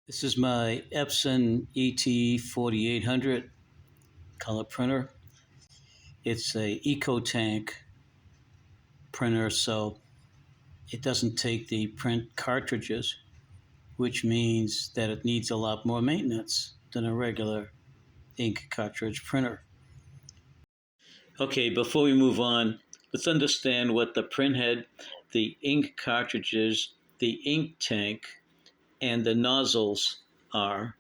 This is my Epson ET 4800 color printer. It's a Eco Tank printer, so it doesn't take the print cartridges, which means that it needs a lot more maintenance than a regular ink cartridge printer. Okay, before we move on, let's understand what the printhead, the ink cartridges, the ink tank, and the nozzles are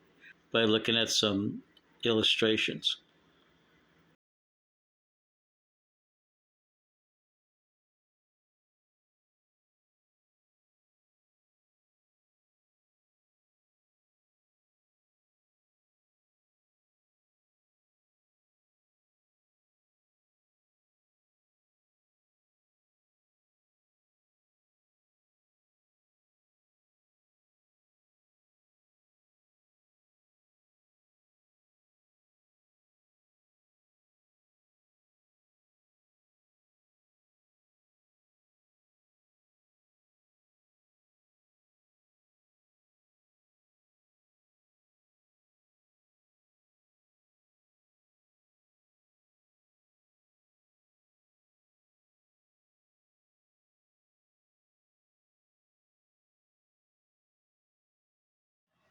by looking at some illustrations.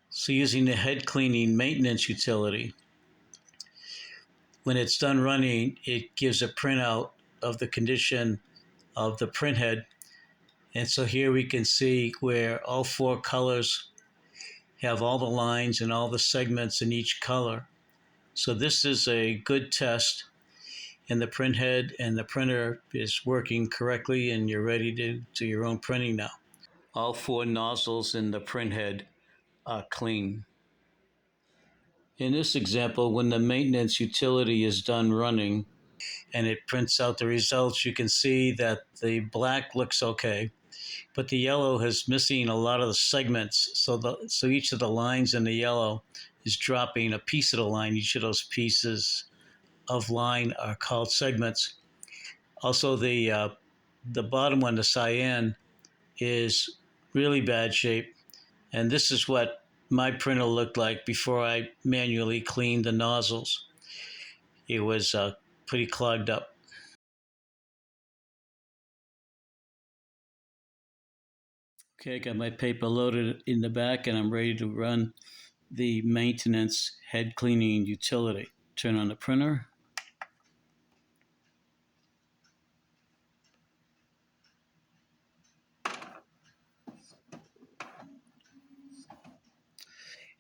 So using the head cleaning maintenance utility, when it's done running, it gives a printout of the condition of the printhead. And so here we can see where all four colors have all the lines and all the segments in each color. So this is a good test, and the printhead and the printer is working correctly, and you're ready to do your own printing now. All four nozzles in the printhead are clean. In this example, when the maintenance utility is done running and it prints out the results, you can see that the black looks okay, but the yellow is missing a lot of the segments. So each of the lines in the yellow is dropping a piece of the line. Each of those pieces of line are called segments. Also, the bottom one, the cyan, is really bad shape. And this is what my printer looked like before I manually cleaned the nozzles. It was pretty clogged up. Okay, I got my paper loaded in the back and I'm ready to run the maintenance head cleaning utility. Turn on the printer.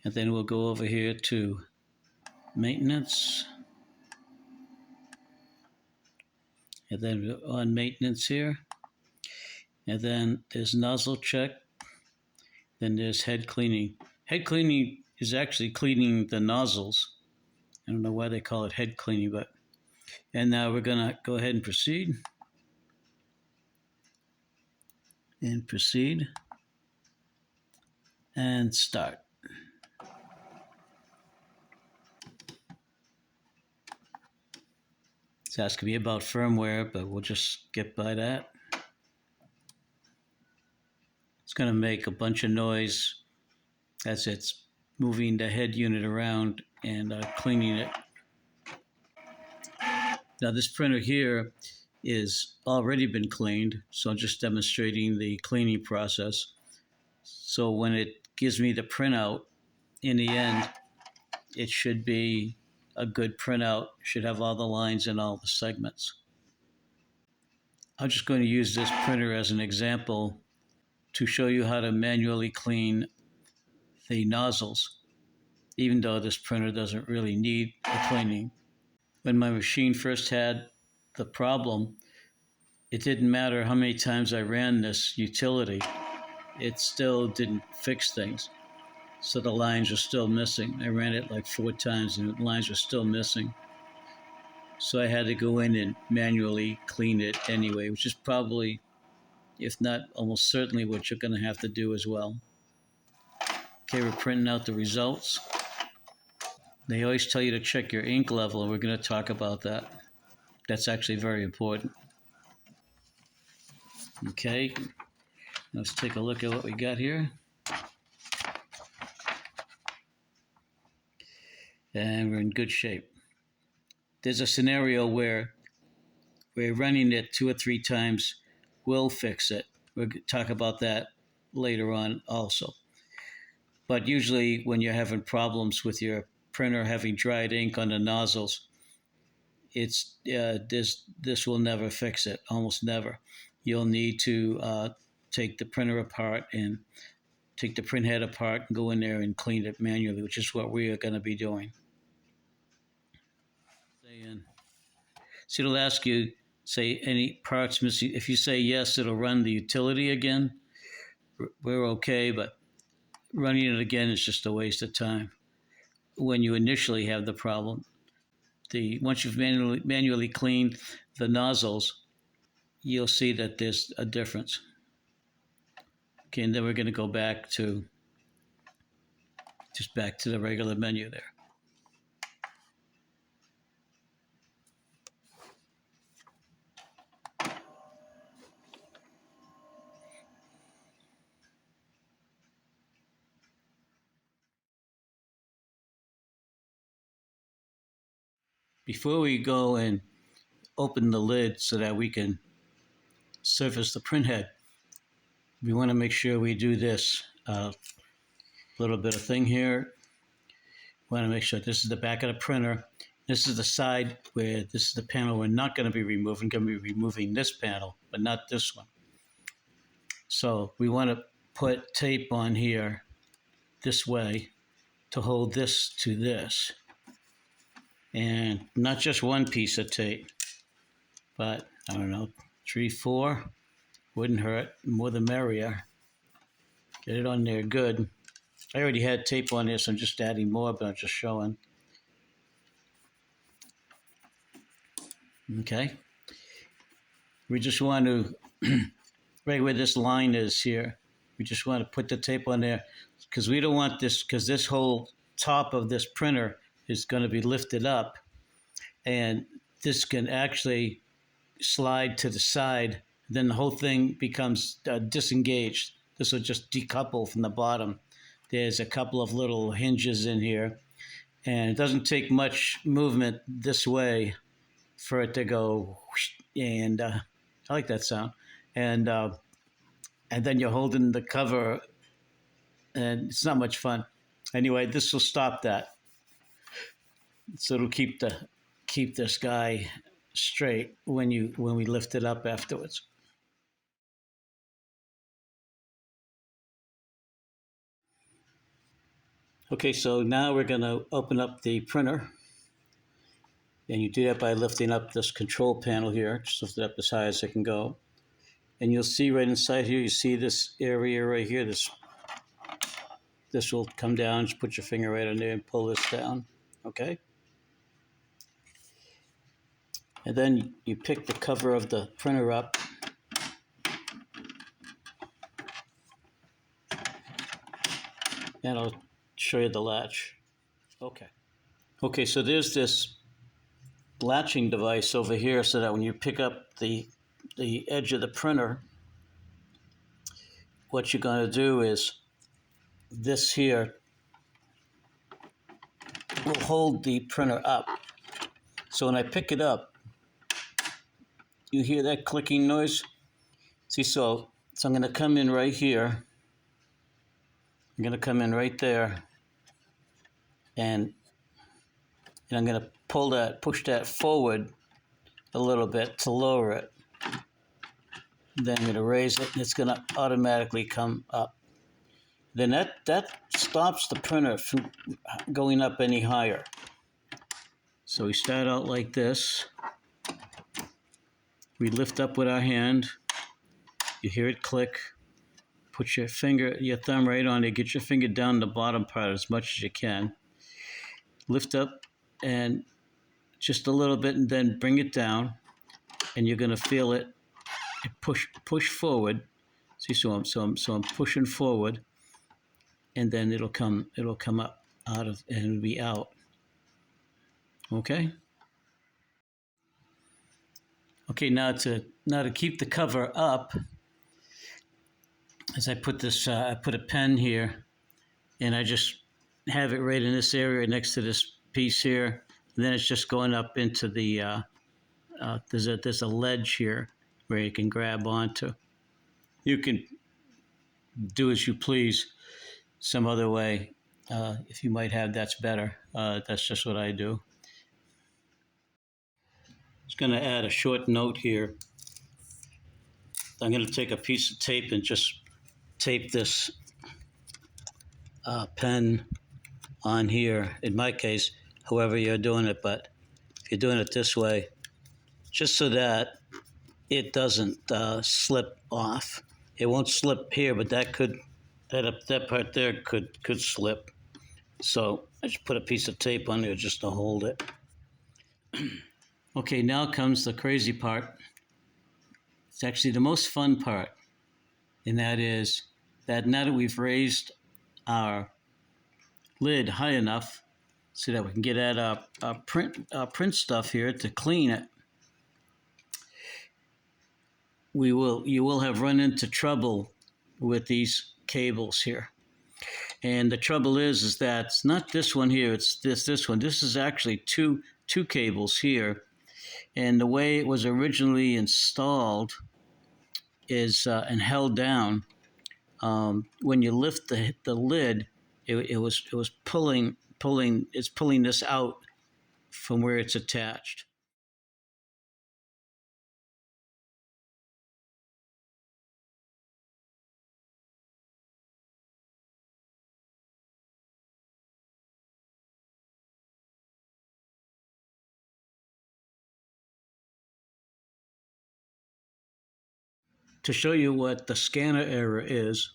And then we'll go over here to maintenance. And then on maintenance here. And then there's nozzle check. Then there's head cleaning. Head cleaning is actually cleaning the nozzles. I don't know why they call it head cleaning, but. And now we're going to go ahead and proceed. And proceed. And start. It's asking me about firmware, but we'll just get by that. It's going to make a bunch of noise as it's moving the head unit around and cleaning it. Now this printer here is already been cleaned, so I'm just demonstrating the cleaning process. So when it gives me the printout, in the end, it should be a good printout, should have all the lines and all the segments. I'm just going to use this printer as an example to show you how to manually clean the nozzles, even though this printer doesn't really need the cleaning. When my machine first had the problem, it didn't matter how many times I ran this utility, it still didn't fix things. So the lines are still missing. I ran it like 4 times and the lines are still missing. So I had to go in and manually clean it anyway, which is probably, if not almost certainly, what you're going to have to do as well. Okay, we're printing out the results. They always tell you to check your ink level, and we're going to talk about that. That's actually very important. Okay, let's take a look at what we got here. and we're in good shape. There's a scenario where we're running it 2 or 3 times, we'll fix it. We'll talk about that later on also. But usually when you're having problems with your printer having dried ink on the nozzles, this will never fix it, almost never. You'll need to take the printer apart and take the print head apart and go in there and clean it manually, which is what we are going to be doing. So it'll ask you, say, any parts missing. If you say yes, it'll run the utility again. We're okay, but running it again is just a waste of time. When you initially have the problem, once you've manually cleaned the nozzles, you'll see that there's a difference. Okay, and then we're going to go back to the regular menu there. Before we go and open the lid so that we can surface the print head, we want to make sure we do this little bit of thing here. We want to make sure this is the back of the printer. This is the side where this is the panel we're not going to be removing. Going to be removing this panel, but not this one. So we want to put tape on here this way to hold this to this. And not just one piece of tape, but I don't know, 3, 4, wouldn't hurt, more the merrier. Get it on there good. I already had tape on there, so I'm just adding more, but I'm just showing. Okay. We just want to, right where this line is here, we just want to put the tape on there because we don't want this, because this whole top of this printer is going to be lifted up, and this can actually slide to the side. Then the whole thing becomes disengaged. This will just decouple from the bottom. There's a couple of little hinges in here, and it doesn't take much movement this way for it to go whoosh, and I like that sound. And then you're holding the cover, and it's not much fun. Anyway, this will stop that. So it'll keep this guy straight when we lift it up afterwards. Okay, so now we're going to open up the printer. And you do that by lifting up this control panel here. Just lift it up as high as it can go. And you'll see right inside here, you see this area right here. This will come down. Just put your finger right on there and pull this down. Okay? And then you pick the cover of the printer up. And I'll show you the latch. Okay. Okay, so there's this latching device over here so that when you pick up the edge of the printer, what you're going to do is this here will hold the printer up. So when I pick it up, you hear that clicking noise? See, so I'm going to come in right here. I'm going to come in right there, and I'm going to push that forward a little bit to lower it. Then I'm going to raise it, and it's going to automatically come up. Then that stops the printer from going up any higher. So we start out like this. We lift up with our hand. You hear it click. Put your thumb right on it. Get your finger down the bottom part as much as you can. Lift up and just a little bit, and then bring it down. And you're going to feel it. Push forward. See, so I'm pushing forward, and then it'll come up out of, and it'll be out. Okay. Okay. Now to keep the cover up. As I put this, I put a pen here, and I just have it right in this area next to this piece here, and then it's just going up into the, there's a ledge here where you can grab onto. You can do as you please some other way. If you might have, that's better. That's just what I do. Just going to add a short note here. I'm going to take a piece of tape and just tape this pen on here. In my case, however you're doing it, but if you're doing it this way, just so that it doesn't slip off. It won't slip here, but that part there could slip. So I just put a piece of tape on there just to hold it. Okay, now comes the crazy part. It's actually the most fun part, and that is that now that we've raised our lid high enough so that we can get at our print stuff here to clean it, you will have run into trouble with these cables here. And the trouble is that it's not this one here, it's this one. This is actually two cables here. And the way it was originally installed is and held down, when you lift the lid, it was pulling this out from where it's attached. To show you what the scanner error is,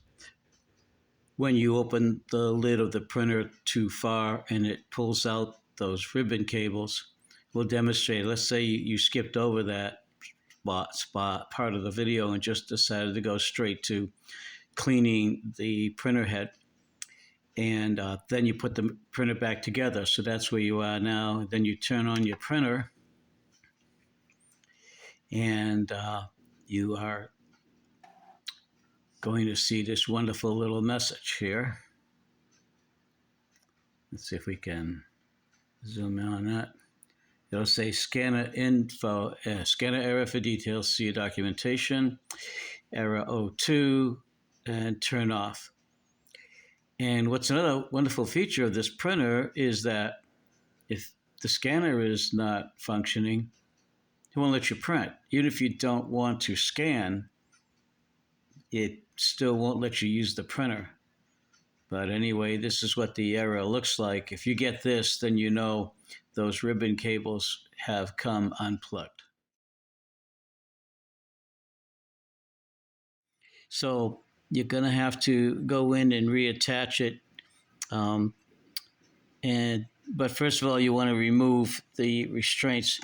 when you open the lid of the printer too far and it pulls out those ribbon cables, we'll demonstrate. Let's say you skipped over that spot part of the video and just decided to go straight to cleaning the printer head. And then you put the printer back together. So that's where you are now. Then you turn on your printer and you are going to see this wonderful little message here. Let's see if we can zoom in on that. It'll say scanner info, scanner error for details, see your documentation, error 02, and turn off. And what's another wonderful feature of this printer is that if the scanner is not functioning, it won't let you print. Even if you don't want to scan, it still won't let you use the printer. But anyway, this is what the error looks like. If you get this, then you know those ribbon cables have come unplugged. So you're going to have to go in and reattach it. But first of all, you want to remove the restraints,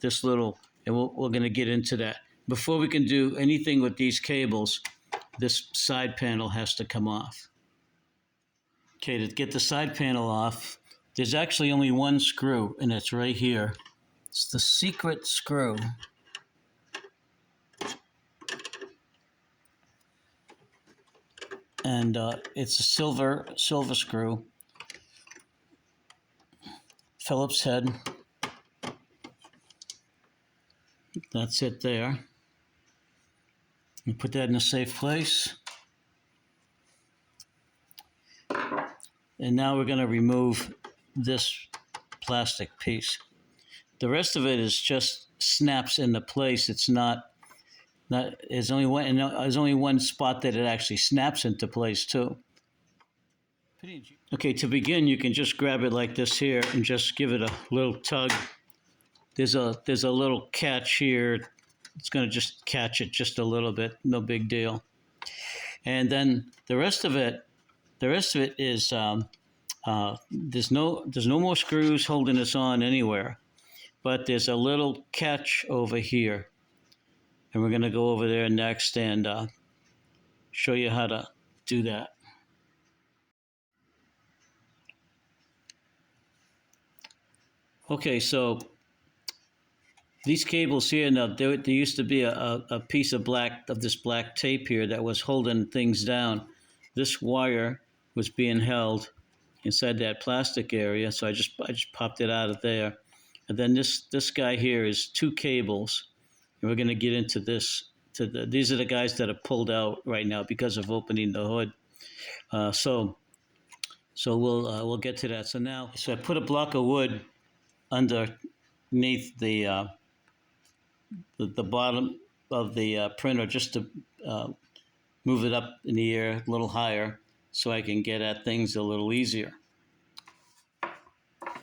this little, and we're going to get into that. Before we can do anything with these cables, this side panel has to come off. Okay, to get the side panel off, there's actually only one screw, and it's right here. It's the secret screw. And it's a silver screw, Phillips head. That's it there. You put that in a safe place. And now we're going to remove this plastic piece. The rest of it is just snaps into place. It's not there's only one spot that it actually snaps into place too. Okay, to begin, you can just grab it like this here and just give it a little tug. There's a little catch here. It's going to just catch it just a little bit, no big deal. And then the rest of it is there's no more screws holding this on anywhere, but there's a little catch over here, and we're going to go over there next and show you how to do that. Okay, so these cables here, now there used to be a piece of this black tape here that was holding things down. This wire was being held inside that plastic area. So I just popped it out of there. And then this guy here is 2 cables. And we're going to get into this. These are the guys that are pulled out right now because of opening the hood. So we'll get to that. So I put a block of wood underneath the bottom of the printer just to move it up in the air a little higher so I can get at things a little easier.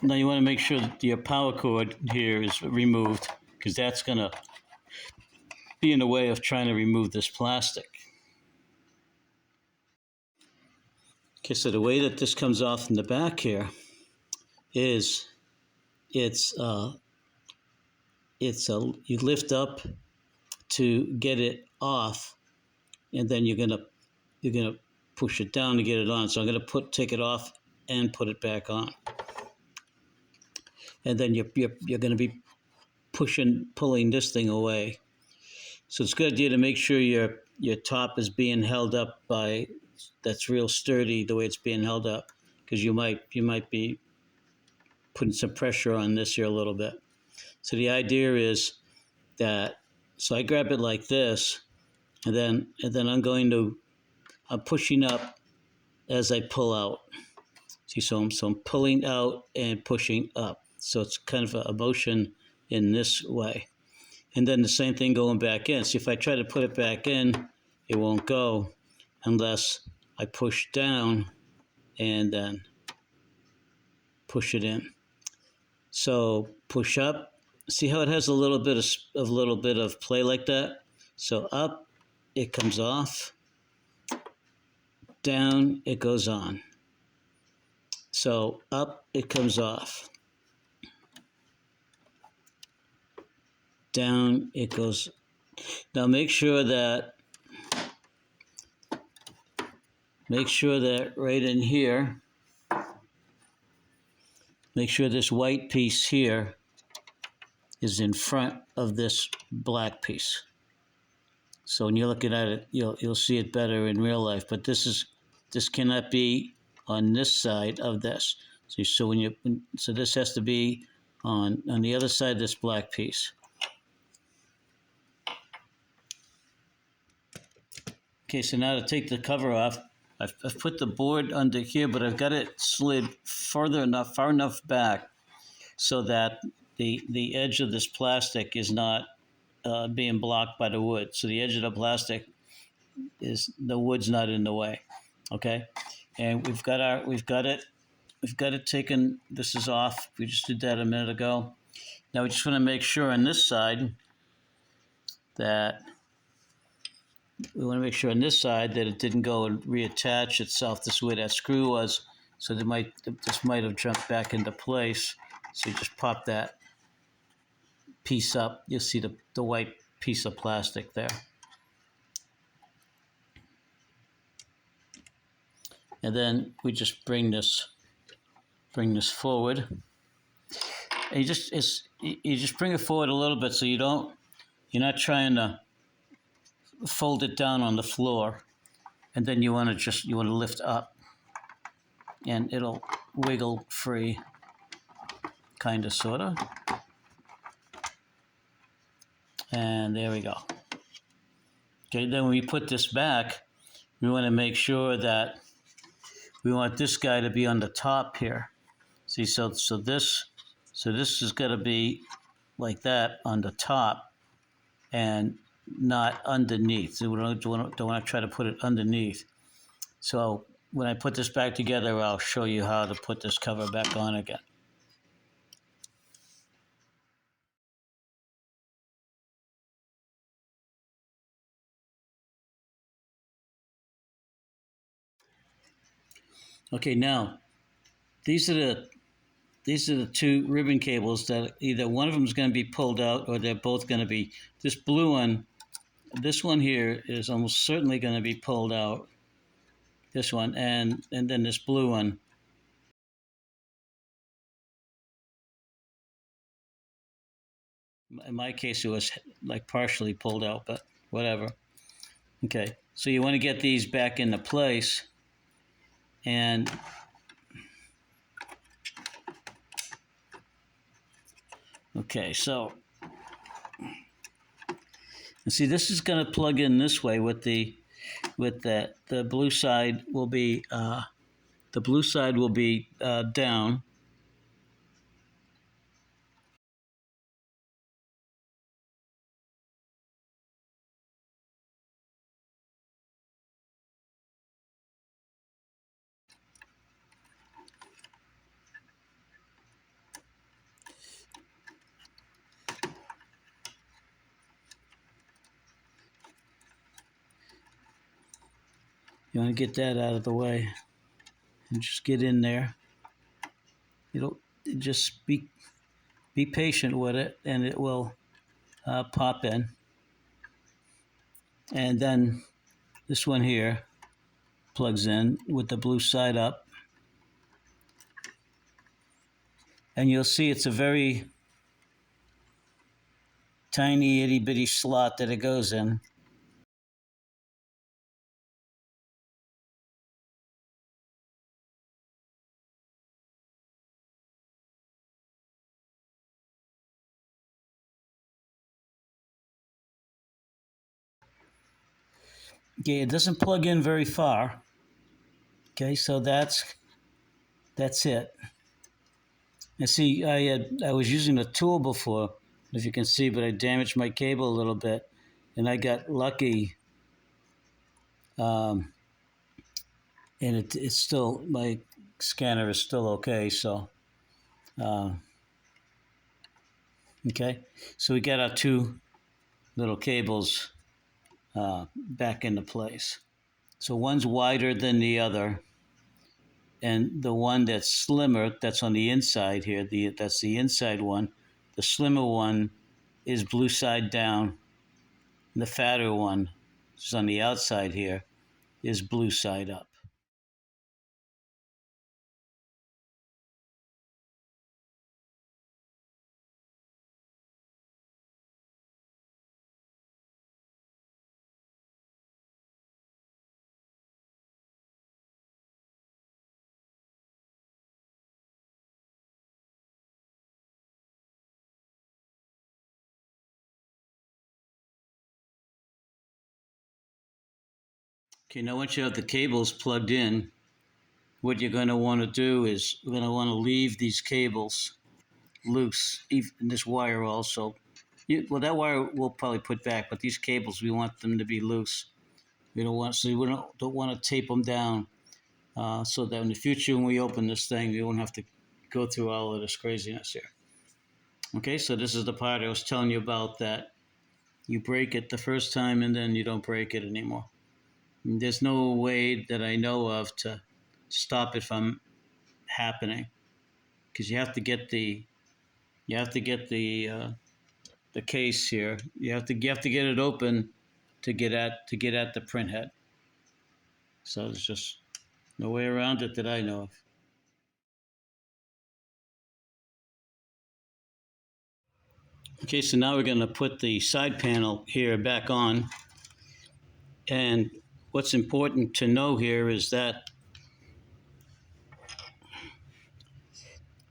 Now you want to make sure that your power cord here is removed because that's going to be in the way of trying to remove this plastic. Okay, so the way that this comes off in the back here is you lift up to get it off, and then you're gonna push it down to get it on. So I'm gonna take it off and put it back on, and then you're gonna be pulling this thing away. So it's a good idea to make sure your top is being held up by that's real sturdy the way it's being held up, because you might be putting some pressure on this here a little bit. So the idea is that I grab it like this, and then I'm pushing up as I pull out. See, so I'm pulling out and pushing up. So it's kind of a motion in this way. And then the same thing going back in. See, if I try to put it back in, it won't go unless I push down and then push it in. So push up. See how it has a little bit of play like that? So up, it comes off. Down, it goes on. So up, it comes off. Down, it goes. Now make sure that right in here, make sure this white piece here is in front of this black piece. So when you're looking at it, you'll see it better in real life. But this cannot be on this side of this. So this has to be on the other side of this black piece. Okay, so now to take the cover off, I've put the board under here, but I've got it slid far enough back so that the edge of this plastic is not being blocked by the wood. So the edge of the plastic the wood's not in the way. Okay, and we've got it taken. This is off. We just did that a minute ago. Now we just want to make sure on this side that it didn't go and reattach itself. This is where that screw was. So this might have jumped back into place. So you just pop that piece up. You'll see the white piece of plastic there. And then we just bring this forward. And you just bring it forward a little bit so you're not trying to fold it down on the floor, and then you want to lift up, and it'll wiggle free, kind of, sort of. And there we go. Okay, then when we put this back, we want to make sure that we want this guy to be on the top here. See, so this is going to be like that on the top, and not underneath. So we don't want to try to put it underneath. So when I put this back together, I'll show you how to put this cover back on again. Okay, now these are the 2 ribbon cables that either one of them is going to be pulled out, or they're both going to be. This blue one, this one here is almost certainly going to be pulled out. This one, and then this blue one. In my case, it was like partially pulled out, but whatever. Okay, so you want to get these back into place, and Okay, so see, this is going to plug in this way with the blue side will be down. You want to get that out of the way and just get in there. It'll just be patient with it, and it will pop in. And then this one here plugs in with the blue side up, and you'll see it's a very tiny itty bitty slot that it goes in. Okay, it doesn't plug in very far. Okay, so that's it. And see, I was using a tool before, if you can see, but I damaged my cable a little bit, and I got lucky. Um, and it's still, my scanner is still okay. So, uh, okay, so we got our two little cables back into place. So one's wider than the other, and the one that's slimmer, that's on the inside here, that's the inside one. The slimmer one is blue side down. The fatter one, which is on the outside here, is blue side up. Okay, now once you have the cables plugged in, what you're going to want to do is you're going to want to leave these cables loose, even this wire also. Well, that wire we'll probably put back, but these cables, we want them to be loose. We don't want, so we don't want to tape them down, so that in the future when we open this thing, we won't have to go through all of this craziness here. Okay, so this is the part I was telling you about, that you break it the first time and then you don't break it anymore. And there's no way that I know of to stop it from happening, because the case here. You have to get it open to get at the print head. So there's just no way around it that I know of. Okay, so now we're going to put the side panel here back on. And what's important to know here is that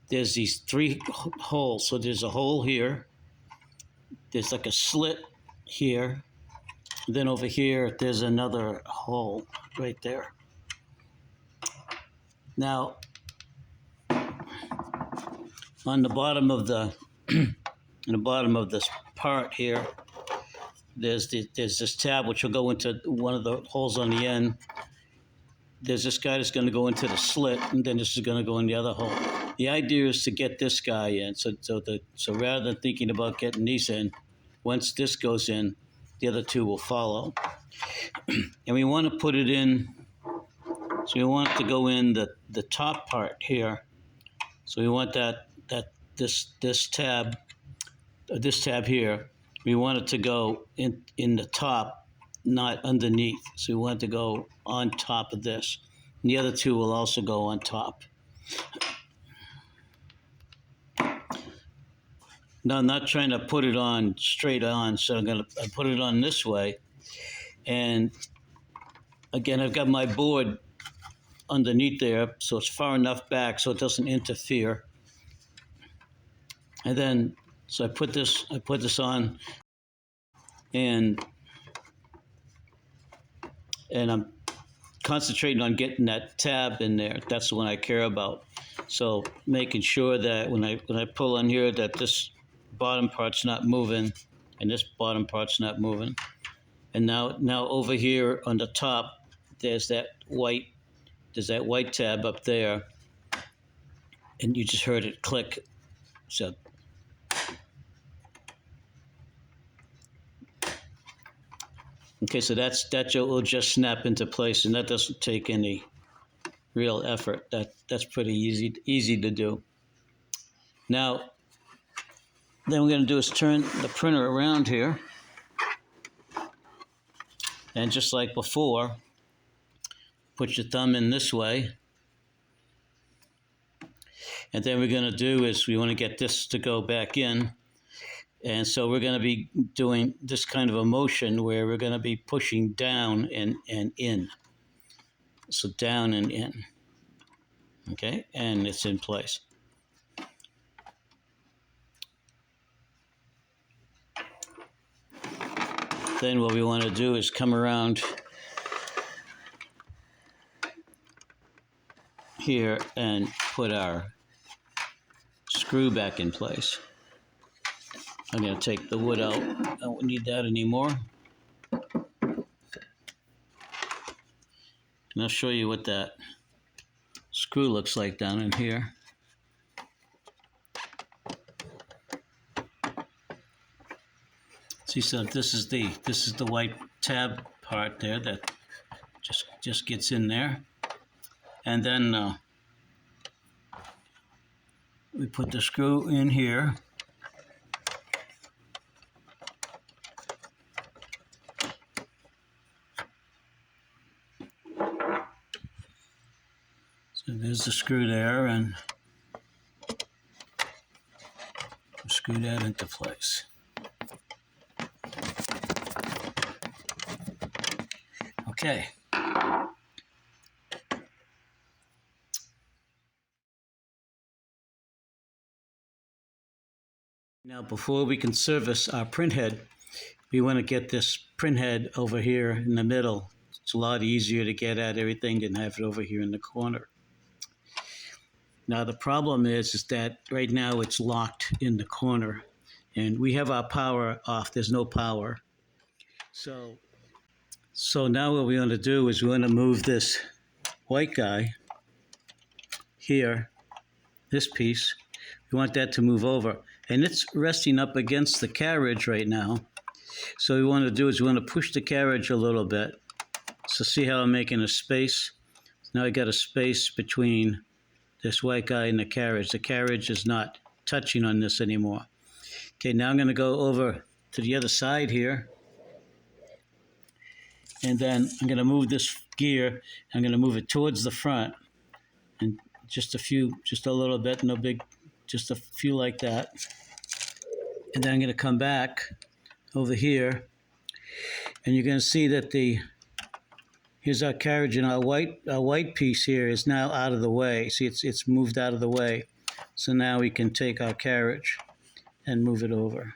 there's these three holes. So there's a hole here, there's like a slit here, then over here there's another hole right there. Now, on the bottom of this part here, there's this tab which will go into one of the holes on the end. There's this guy that's going to go into the slit, and then this is going to go in the other hole. The idea is to get this guy in. So rather than thinking about getting these in, once this goes in, the other two will follow. And we want to put it in. So we want it to go in the top part here. So we want this tab here. We want it to go in the top, not underneath. So we want it to go on top of this. And the other two will also go on top. Now, I'm not trying to put it on straight on, so I put it on this way. And again, I've got my board underneath there, so it's far enough back so it doesn't interfere. And then, So I put this on, and I'm concentrating on getting that tab in there. That's the one I care about. So making sure that when I pull on here, that this bottom part's not moving, and this bottom part's not moving. And now over here on the top, there's that white tab up there, and you just heard it click. So okay, so that will just snap into place, and that doesn't take any real effort. That's pretty easy to do. Now, then we're going to do is turn the printer around here, and just like before, put your thumb in this way, and then we're going to do is we want to get this to go back in, and so we're going to be doing this kind of a motion where we're going to be pushing down and in. So down and in. Okay, and it's in place. Then what we want to do is come around here and put our screw back in place. I'm going to take the wood out. I don't need that anymore. And I'll show you what that screw looks like down in here. See, so this is the white tab part there that just gets in there, and then we put the screw in here. So there's the screw there, and screw that into place. Okay. Now, before we can service our print head, we want to get this print head over here in the middle. It's a lot easier to get at everything than have it over here in the corner. Now, the problem is that right now it's locked in the corner, and we have our power off. There's no power. So now what we want to do is we want to move this white guy here, this piece. We want that to move over. And it's resting up against the carriage right now. So what we want to do is we want to push the carriage a little bit. So see how I'm making a space? Now I got a space between this white guy and the carriage. The carriage is not touching on this anymore. Okay, now I'm going to go over to the other side here. And then I'm going to move this gear. I'm going to move it towards the front. And just a little bit, no big, just a few like that. And then I'm going to come back over here. And you're going to see that here's our carriage, and our white piece here is now out of the way. See, it's moved out of the way. So now we can take our carriage and move it over.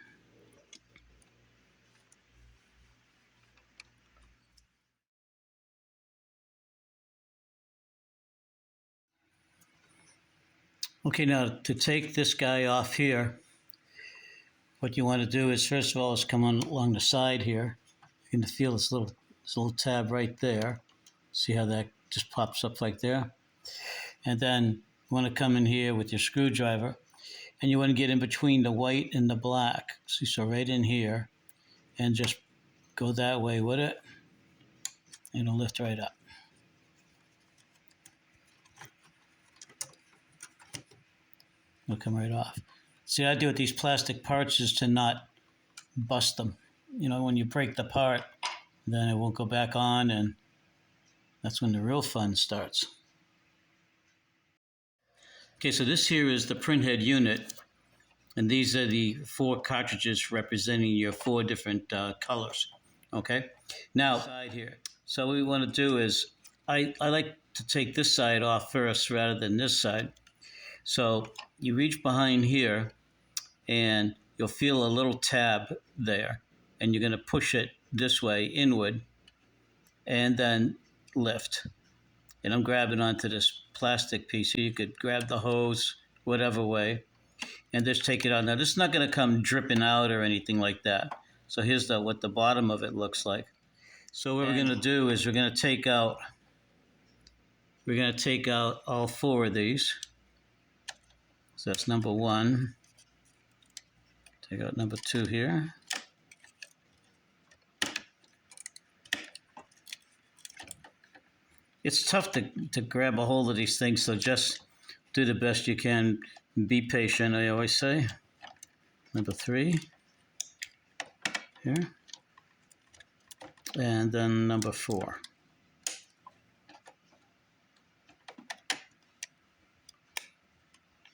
Okay, now to take this guy off here, what you want to do is first of all is come on along the side here. You can feel this little tab right there. See how that just pops up like there? And then you want to come in here with your screwdriver, and you want to get in between the white and the black. See, so right in here, and just go that way with it, and it'll lift right up. It'll come right off. See, what I do with these plastic parts is to not bust them. You know, when you break the part, then it won't go back on, and that's when the real fun starts. Okay, so this here is the printhead unit, and these are the 4 cartridges representing your 4 different colors. Okay, now side here. So what we want to do is, I like to take this side off first rather than this side. So you reach behind here, and you'll feel a little tab there, and you're going to push it this way inward and then lift. And I'm grabbing onto this plastic piece here. You could grab the hose whatever way and just take it out. Now this is not going to come dripping out or anything like that. So here's what the bottom of it looks like. So what we're going to do is we're going to take out all 4 of these. So that's number 1. Take out number 2 here. It's tough to grab a hold of these things, so just do the best you can. Be patient, I always say. Number 3 here. And then number 4.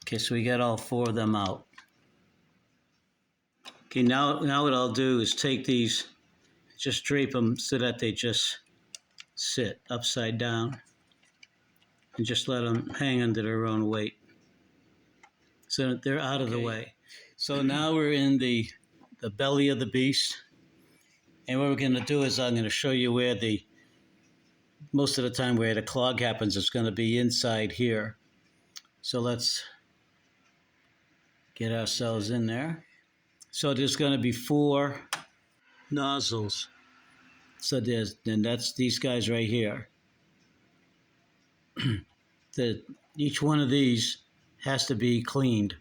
Okay, so we got all 4 of them out. Okay, now what I'll do is take these, just drape them so that they just sit upside down and just let them hang under their own weight so that they're out of the way. So now we're in the belly of the beast, and what we're going to do is I'm going to show you where most of the time where the clog happens. It's going to be inside here. So let's get ourselves in there. So there's going to be 4 nozzles. So that's these guys right here. Each one of these has to be cleaned.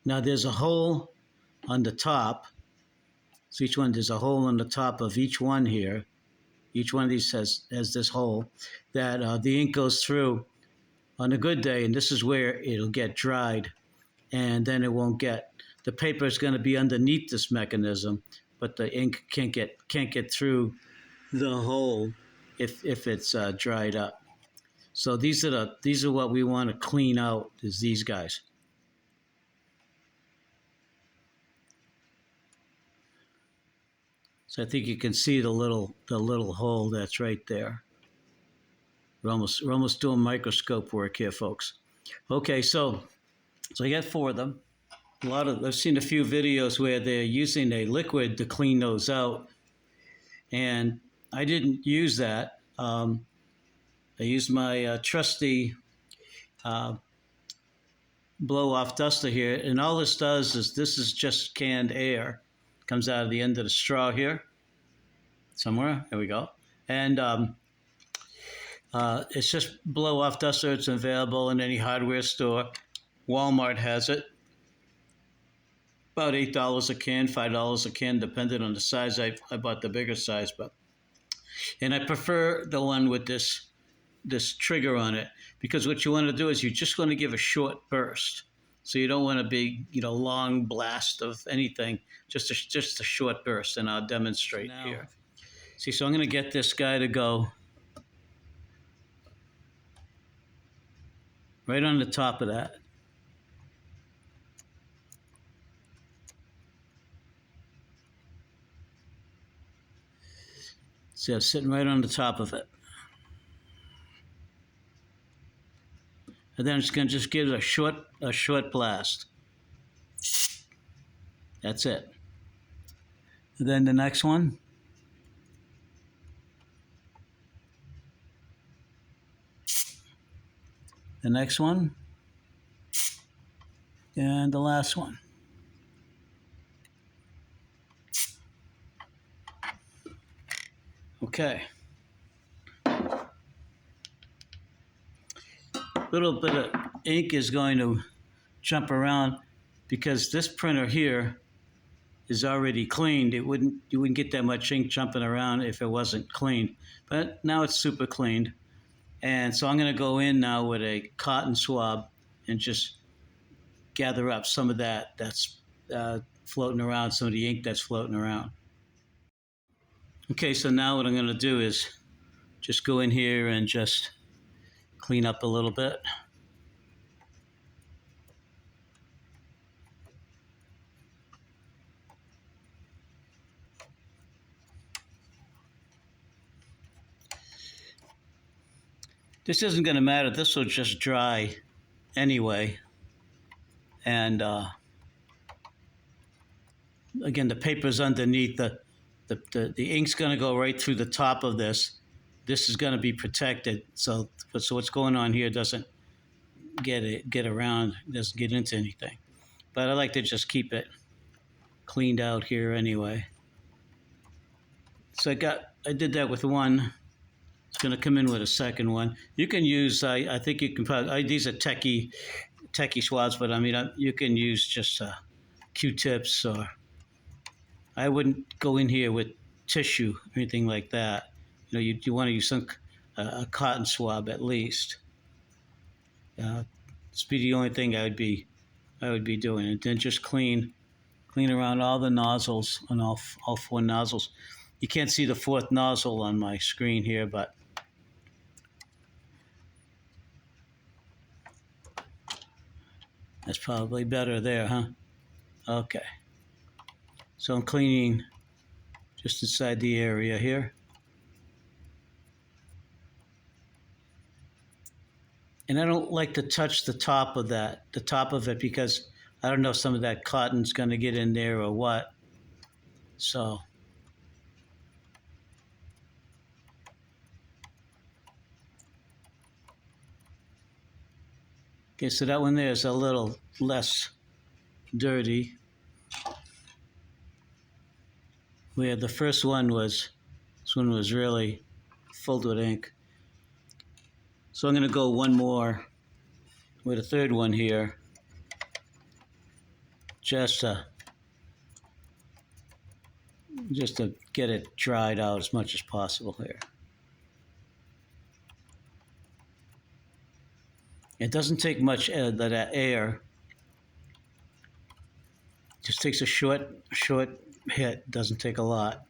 Now there's a hole on the top. So there's a hole on the top of each one here. Each one of these has this hole that the ink goes through on a good day, and this is where it'll get dried, and then it won't get. The paper is going to be underneath this mechanism, but the ink can't get through the hole if it's dried up. So these are what we want to clean out, is these guys. So I think you can see the little hole that's right there. We're almost doing microscope work here, folks. Okay, so I got 4 of them. I've seen a few videos where they're using a liquid to clean those out, and I didn't use that. I used my trusty blow-off duster here, and all this does is this is just canned air. Comes out of the end of the straw here, somewhere. There we go. And it's just blow-off duster. It's available in any hardware store. Walmart has it. About $8 a can, $5 a can, depending on the size. I bought the bigger size, and I prefer the one with this trigger on it, because what you want to do is you just want to give a short burst. So you don't want a big, long blast of anything, just a short burst, and I'll demonstrate here. See, so I'm going to get this guy to go right on the top of that. See, I'm sitting right on the top of it. And then it's going to just give it a short blast. That's it. And then the next one. The next one. And the last one. Okay. A little bit of ink is going to jump around because this printer here is already cleaned. You wouldn't get that much ink jumping around if it wasn't cleaned. But now it's super cleaned. And so I'm going to go in now with a cotton swab and just gather up some of that's floating around, some of the ink that's floating around. Okay, so now what I'm going to do is just go in here and just clean up a little bit. This isn't going to matter. This will just dry anyway. And again, the paper's underneath. The ink's going to go right through the top of this. This is going to be protected, so what's going on here doesn't get around, doesn't get into anything. But I like to just keep it cleaned out here anyway. So I did that with one. It's going to come in with a second one. You can use, I think you can probably, these are techie swabs, but I mean, you can use just Q-tips, or I wouldn't go in here with tissue or anything like that. You know, you want to use a cotton swab at least. This would be the only thing I would be doing, and then just clean around all the nozzles on all four nozzles. You can't see the fourth nozzle on my screen here, but that's probably better there, huh? Okay. So I'm cleaning just inside the area here. And I don't like to touch the top of it, because I don't know if some of that cotton's going to get in there or what. So okay, so that one there is a little less dirty. Where the first one was, this one was really filled with ink. So I'm going to go one more with a third one here, just to get it dried out as much as possible here. It doesn't take much that air. Just takes a short hit. Doesn't take a lot.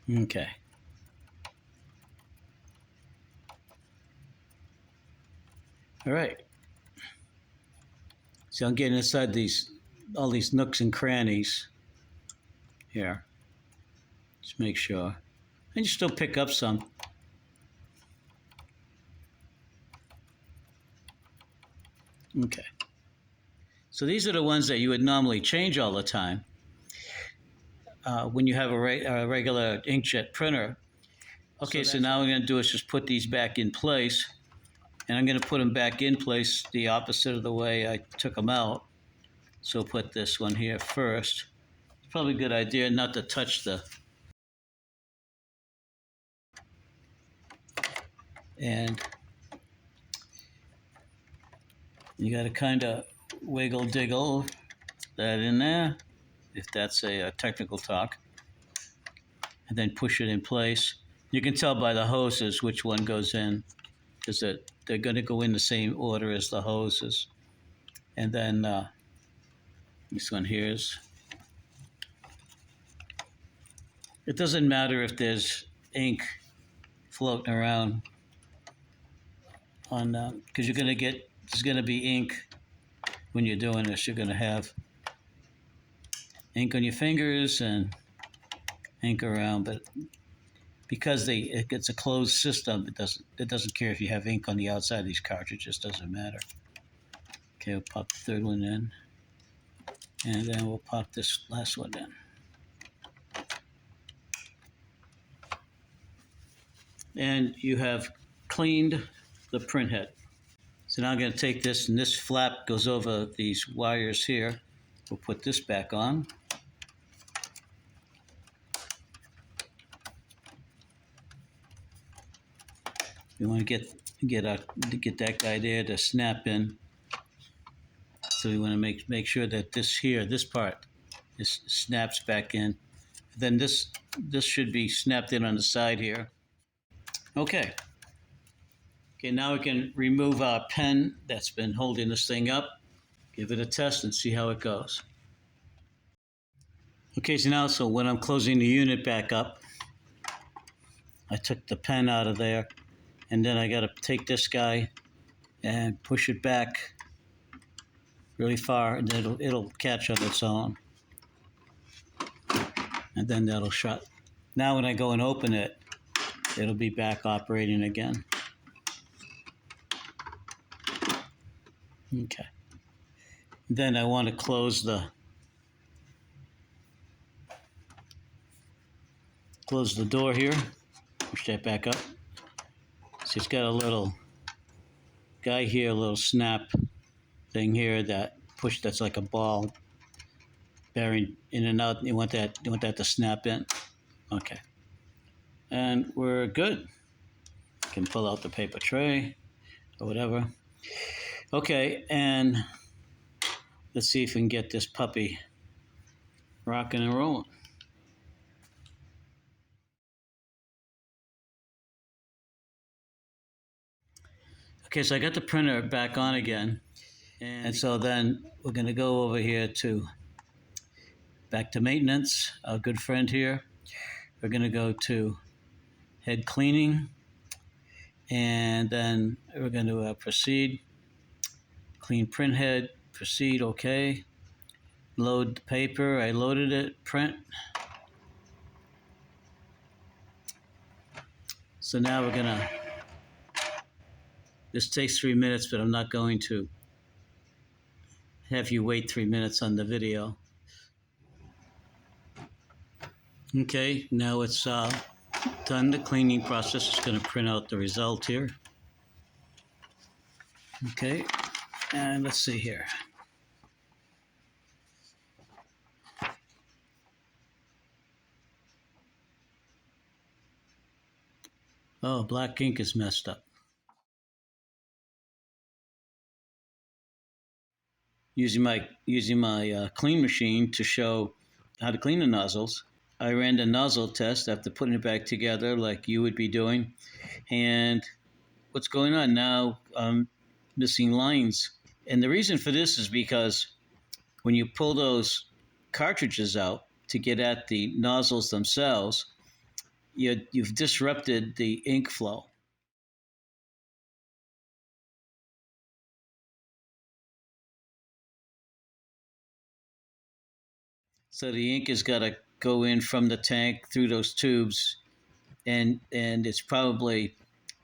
Okay. All right. So I'm getting inside all these nooks and crannies here. Just make sure. And you still pick up some. Okay. So these are the ones that you would normally change all the time when you have a regular inkjet printer. Okay, so now what we're going to do is just put these back in place. And I'm going to put them back in place the opposite of the way I took them out. So put this one here first. It's probably a good idea not to touch the... And you got to kind of wiggle-diggle that in there, if that's a technical talk, and then push it in place. You can tell by the hoses which one goes in, because they're going to go in the same order as the hoses. And then this one here is... It doesn't matter if there's ink floating around on, because there's going to be ink when you're doing this. You're going to have ink on your fingers and ink around, but because it's a closed system, it doesn't care if you have ink on the outside of these cartridges. Doesn't matter. Okay, we'll pop the third one in, and then we'll pop this last one in. And you have cleaned the print head. So now I'm going to take this, and this flap goes over these wires here. We'll put this back on. We want to get that guy there to snap in. So we want to make sure that this part snaps back in. Then this should be snapped in on the side here. Okay. Okay, now we can remove our pen that's been holding this thing up. Give it a test and see how it goes. Okay, so when I'm closing the unit back up, I took the pen out of there, and then I got to take this guy and push it back really far, and then it'll catch on its own. And then that'll shut. Now when I go and open it, it'll be back operating again. Okay. Then I want to close the door here. Push that back up. So it's got a little guy here, a little snap thing here that's like a ball bearing in and out. You want that to snap in. Okay. And we're good. Can pull out the paper tray or whatever. Okay, and let's see if we can get this puppy rocking and rolling. Okay, so I got the printer back on again. And so then we're going to go over here back to maintenance, our good friend here. We're going to go to head cleaning, and then we're going to proceed. Clean print head, proceed, okay. Load the paper, I loaded it, print. So now we're going to, this takes 3 minutes, but I'm not going to have you wait 3 minutes on the video. Okay, now it's done the cleaning process. It's going to print out the result here. Okay, and let's see here. Oh, black ink is messed up. Using my clean machine to show how to clean the nozzles. I ran the nozzle test after putting it back together like you would be doing. And what's going on now, I'm missing lines. And the reason for this is because when you pull those cartridges out to get at the nozzles themselves, you've disrupted the ink flow. So the ink has got to go in from the tank through those tubes, and it's probably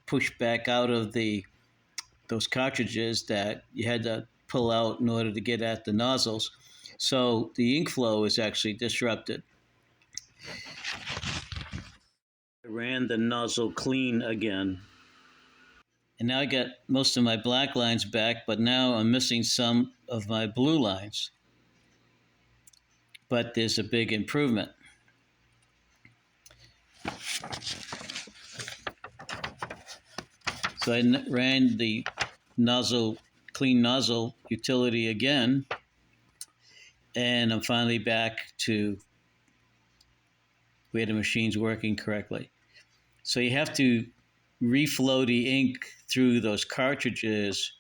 pushed back out of those cartridges that you had to pull out in order to get at the nozzles. So the ink flow is actually disrupted. I ran the nozzle clean again. And now I got most of my black lines back, but now I'm missing some of my blue lines. But there's a big improvement. So I ran the clean nozzle utility again, and I'm finally back to where the machine's working correctly. So you have to reflow the ink through those cartridges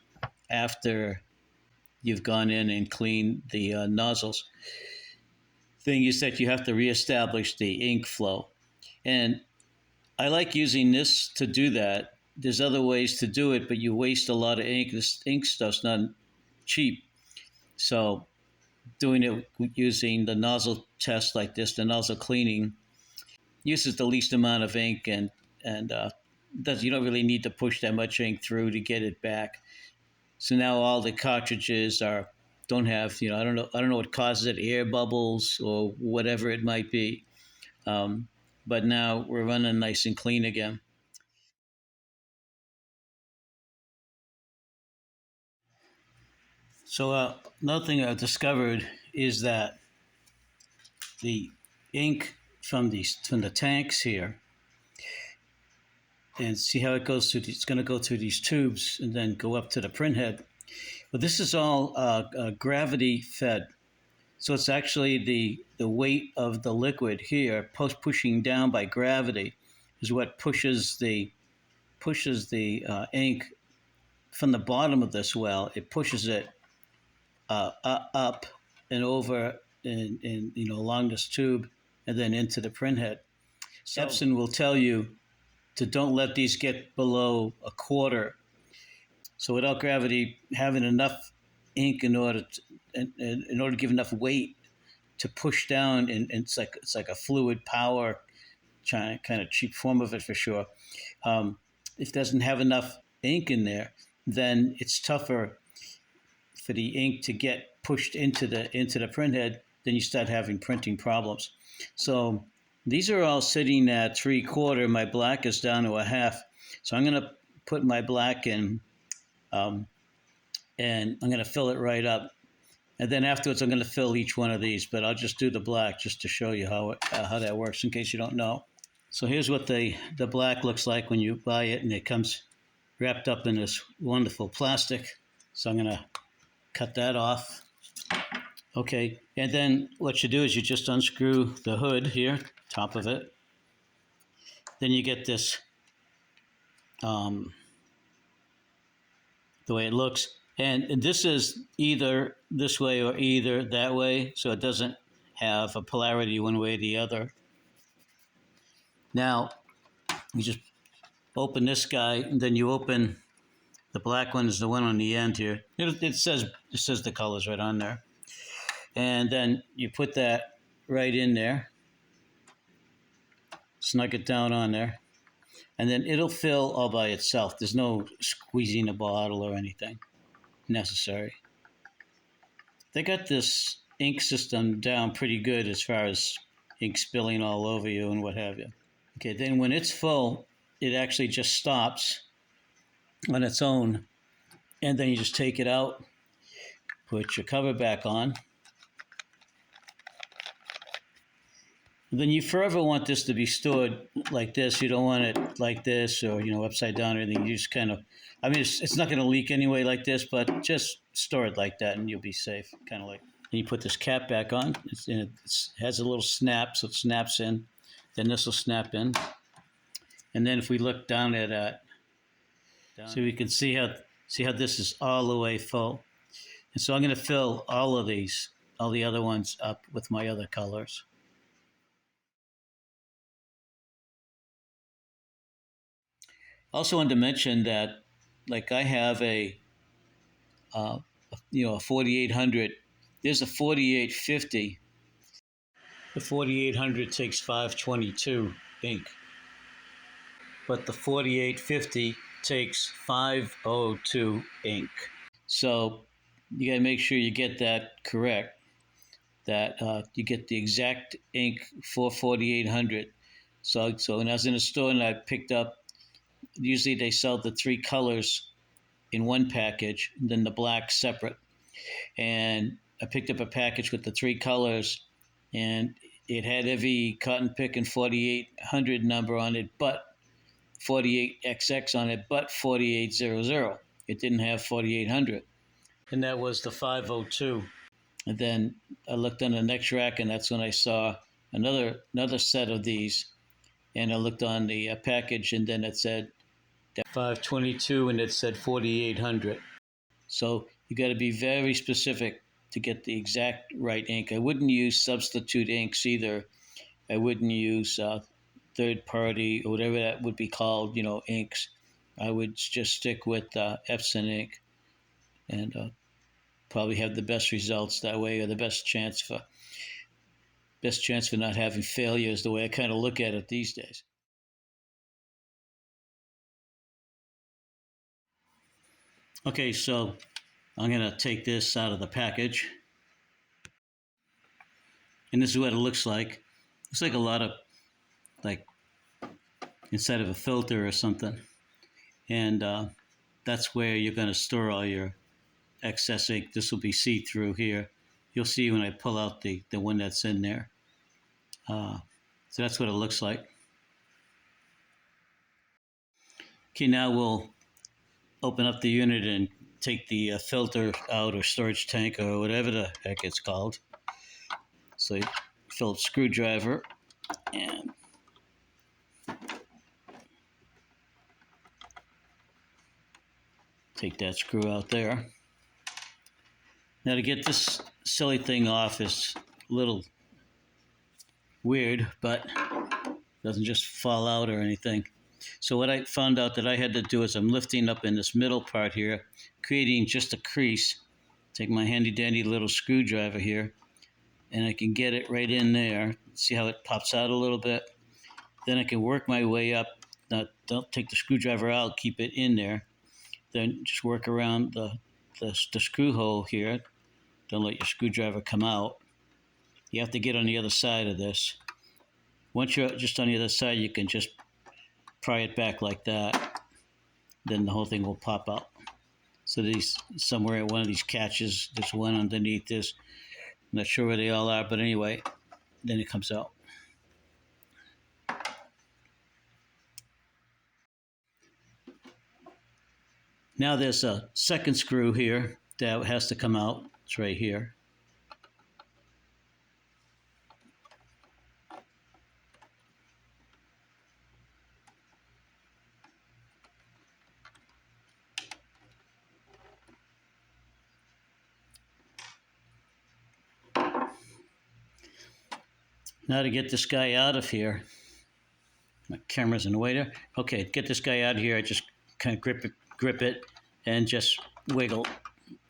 after you've gone in and cleaned the nozzles. Thing is that you have to reestablish the ink flow. And I like using this to do that. There's other ways to do it, but you waste a lot of ink. This ink stuff's not cheap. So doing it using the nozzle test like this, the nozzle cleaning, uses the least amount of ink, and you don't really need to push that much ink through to get it back. So now all the cartridges don't have, I don't know what causes it, air bubbles or whatever it might be. But now we're running nice and clean again. So another thing I've discovered is that the ink from the tanks here, and see how it goes through. It's going to go through these tubes and then go up to the print head. But this is all gravity fed. So it's actually the weight of the liquid here, pushing down by gravity, is what pushes the ink from the bottom of this well. It pushes it up and over and along this tube and then into the print head. So Epson will tell you to don't let these get below a quarter. So without gravity having enough ink in order to give enough weight to push down, and it's like a fluid power kind of cheap form of it for sure. If it doesn't have enough ink in there, then it's tougher for the ink to get pushed into the print head, then you start having printing problems. So these are all sitting at 3/4. My black is down to a half. So I'm going to put my black in, and I'm going to fill it right up. And then afterwards, I'm going to fill each one of these, but I'll just do the black just to show you how that works in case you don't know. So here's what the black looks like when you buy it, and it comes wrapped up in this wonderful plastic. So I'm going to cut that off. Okay, and then what you do is you just unscrew the hood here, top of it. Then you get this, the way it looks. And this is either this way or either that way, so it doesn't have a polarity one way or the other. Now, you just open this guy, and then you open the black one is the one on the end here. It says the colors right on there. And then you put that right in there, snug it down on there, and then it'll fill all by itself. There's no squeezing a bottle or anything necessary. They got this ink system down pretty good as far as ink spilling all over you and what have you. Okay, then when it's full, it actually just stops on its own, and then you just take it out, put your cover back on. And then you forever want this to be stored like this. You don't want it like this or, upside down or anything. You just kind of, it's not going to leak anyway like this, but just store it like that and you'll be safe, kind of like. And you put this cap back on. It has a little snap, so it snaps in. Then this will snap in. And then if we look down at that, so we can see how this is all the way full. And so I'm going to fill all of these, all the other ones up with my other colors. Also wanted to mention that, like, I have a 4800. There's a 4850. The 4800 takes 522 ink, but the 4850 takes 502 ink. So you got to make sure you get that correct, that you get the exact ink for 4800. So when I was in the store and I picked up, usually they sell the 3 colors in one package, and then the black separate. And I picked up a package with the 3 colors, and it had every cotton pick and 4800 number on it, but 48XX on it, but 4800. It didn't have 4800. And that was the 502. And then I looked on the next rack, and that's when I saw another set of these. And I looked on the package, and then it said 522, and it said 4800. So you got to be very specific to get the exact right ink. I wouldn't use substitute inks either. I wouldn't use third party or whatever that would be called, inks. I would just stick with Epson ink, and probably have the best results that way, or the best chance for not having failures, the way I kind of look at it these days. Okay, so I'm going to take this out of the package. And this is what it looks like. Looks like a lot of, like, inside of a filter or something. And that's where you're going to store all your excess ink. This will be see-through here. You'll see when I pull out the one that's in there. So that's what it looks like. Okay, now we'll open up the unit and take the filter out, or storage tank, or whatever the heck it's called. So you Phillips screwdriver and take that screw out there. Now to get this silly thing off is a little weird, but it doesn't just fall out or anything. So what I found out that I had to do is I'm lifting up in this middle part here, creating just a crease. Take my handy dandy little screwdriver here, and I can get it right in there. See how it pops out a little bit? Then I can work my way up. Now, don't take the screwdriver out, keep it in there. Then just work around the the screw hole here. Don't let your screwdriver come out. You have to get on the other side of this. Once you're just on the other side, you can just pry it back like that. Then the whole thing will pop out. So these somewhere at one of these catches, there's one underneath this. I'm not sure where they all are, but anyway, then it comes out. Now there's a second screw here that has to come out. It's right here. Now to get this guy out of here, my camera's in the way there. Okay, get this guy out of here. I just kind of grip it, and just wiggle,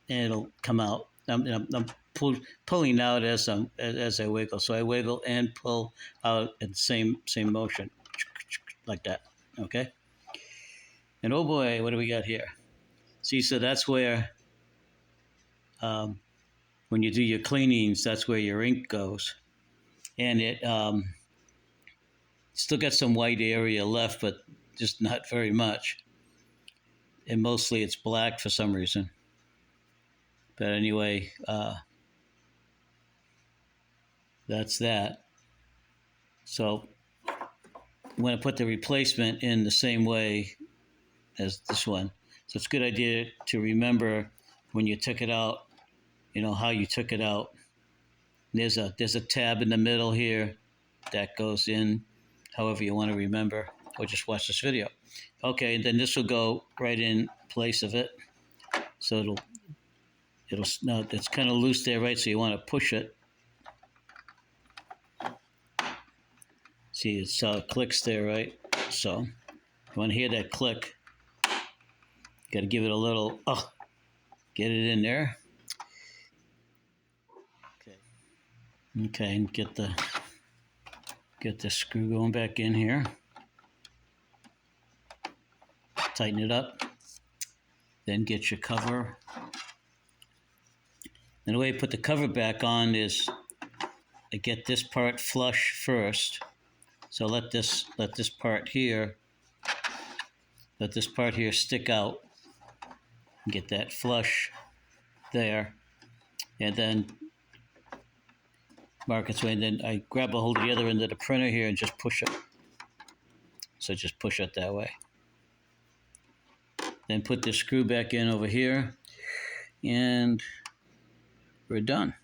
and it'll come out. I'm pulling out as I wiggle. So I wiggle and pull out in the same motion, like that. Okay. And oh boy, what do we got here? See, so that's where when you do your cleanings, that's where your ink goes. And it still got some white area left, but just not very much. And mostly it's black for some reason. But anyway, that's that. So I'm going to put the replacement in the same way as this one. So it's a good idea to remember when you took it out, how you took it out. There's a tab in the middle here that goes in however you want to remember, or just watch this video. Okay, and then this will go right in place of it. So now it's kind of loose there, right? So you want to push it. See, it's clicks there, right? So you want to hear that click. Got to give it a little, get it in there. Okay, and get the screw going back in here. Tighten it up. Then get your cover. And the way you put the cover back on is I get this part flush first. So let this part here stick out. Get that flush there, and then mark its way, and then I grab a hold of the other end of the printer here and just push it. So just push it that way. Then put the screw back in over here, and we're done.